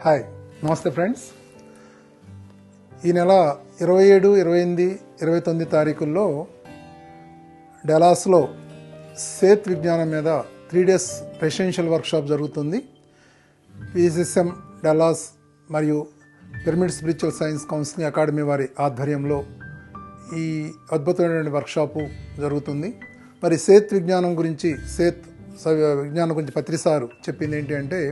Hi, నమస్తే friends. ఈ నెల 27, 28, 29 తారీఖుల్లో డలాస్లో సేత్ విజ్ఞానం మీద 3 days రెసిడెన్షియల్ వర్క్షాప్ జరుగుతుంది. PSSM డలాస్ మరియు pyramid spiritual science counselling academy వారి ఆధ్వర్యంలో ఈ అద్భుతమైనటువంటి వర్క్షాపు జరుగుతుంది. మరి సేత్ విజ్ఞానం గురించి విజ్ఞానం గురించి పత్రిసారు చెప్పింది ఏంటి అంటే,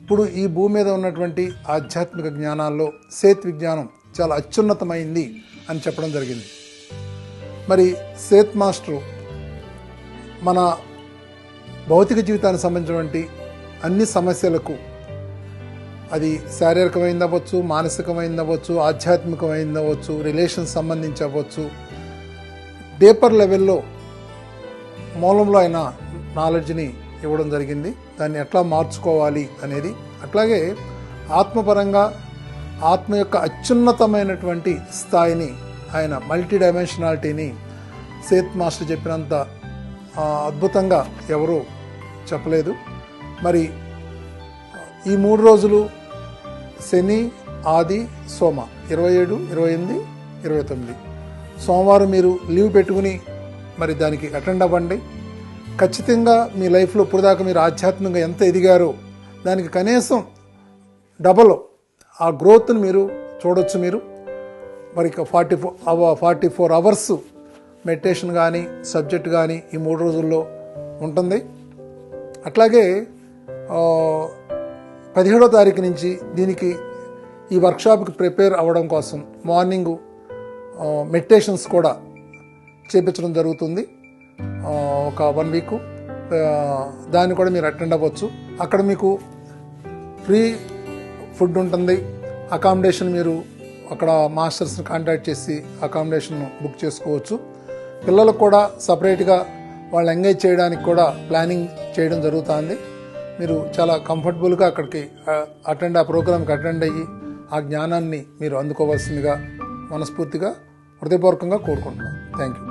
ఇప్పుడు ఈ భూమి మీద ఉన్నటువంటి ఆధ్యాత్మిక జ్ఞానాల్లో సేత్ విజ్ఞానం చాలా అత్యున్నతమైంది అని చెప్పడం జరిగింది. మరి సేత్ మాస్టరు మన భౌతిక జీవితానికి సంబంధించినటువంటి అన్ని సమస్యలకు, అది శారీరకమైంది అవ్వచ్చు, మానసికమైంది అవ్వచ్చు, ఆధ్యాత్మికమైంది అవ్వచ్చు, రిలేషన్స్ సంబంధించి అవ్వచ్చు, డీపర్ లెవెల్లో మూలంలో అయిన నాలెడ్జ్ని ఇవ్వడం జరిగింది. దాన్ని ఎట్లా మార్చుకోవాలి అనేది, అట్లాగే ఆత్మపరంగా ఆత్మ యొక్క అత్యున్నతమైనటువంటి స్థాయిని, ఆయన మల్టీ డైమెన్షనాలిటీని సేత్ మాస్టర్ చెప్పినంత అద్భుతంగా ఎవరూ చెప్పలేదు. మరి ఈ 3 రోజులు శని, ఆది, సోమ 27, 28, 29 సోమవారం మీరు లీవ్ పెట్టుకుని మరి దానికి అటెండ్ అవ్వండి. ఖచ్చితంగా మీ లైఫ్లో ఇప్పుడు దాకా మీరు ఆధ్యాత్మికంగా ఎంత ఎదిగారో దానికి కనీసం డబల్ ఆ గ్రోత్ని మీరు చూడొచ్చు. మీరు మరి 44 అవర్స్ మెడిటేషన్ కానీ సబ్జెక్ట్ కానీ ఈ 3 రోజుల్లో ఉంటుంది. అట్లాగే 17వ తారీఖు నుంచి దీనికి ఈ వర్క్షాప్కి ప్రిపేర్ అవ్వడం కోసం మార్నింగ్ మెడిటేషన్స్ కూడా చేపించడం జరుగుతుంది. ఒక 1 వీక్ దాన్ని కూడా మీరు అటెండ్ అవ్వచ్చు. అక్కడ మీకు ఫ్రీ ఫుడ్ ఉంటుంది. అకామిడేషన్ మీరు అక్కడ మాస్టర్స్ని కాంటాక్ట్ చేసి అకామిడేషన్ బుక్ చేసుకోవచ్చు. పిల్లలకు కూడా సపరేట్గా వాళ్ళు ఎంగేజ్ చేయడానికి కూడా ప్లానింగ్ చేయడం జరుగుతుంది. మీరు చాలా కంఫర్టబుల్గా అక్కడికి ఆ ప్రోగ్రామ్కి అటెండ్ అయ్యి ఆ జ్ఞానాన్ని మీరు అందుకోవాల్సిందిగా మనస్ఫూర్తిగా హృదయపూర్వకంగా కోరుకుంటున్నాను. Thank you.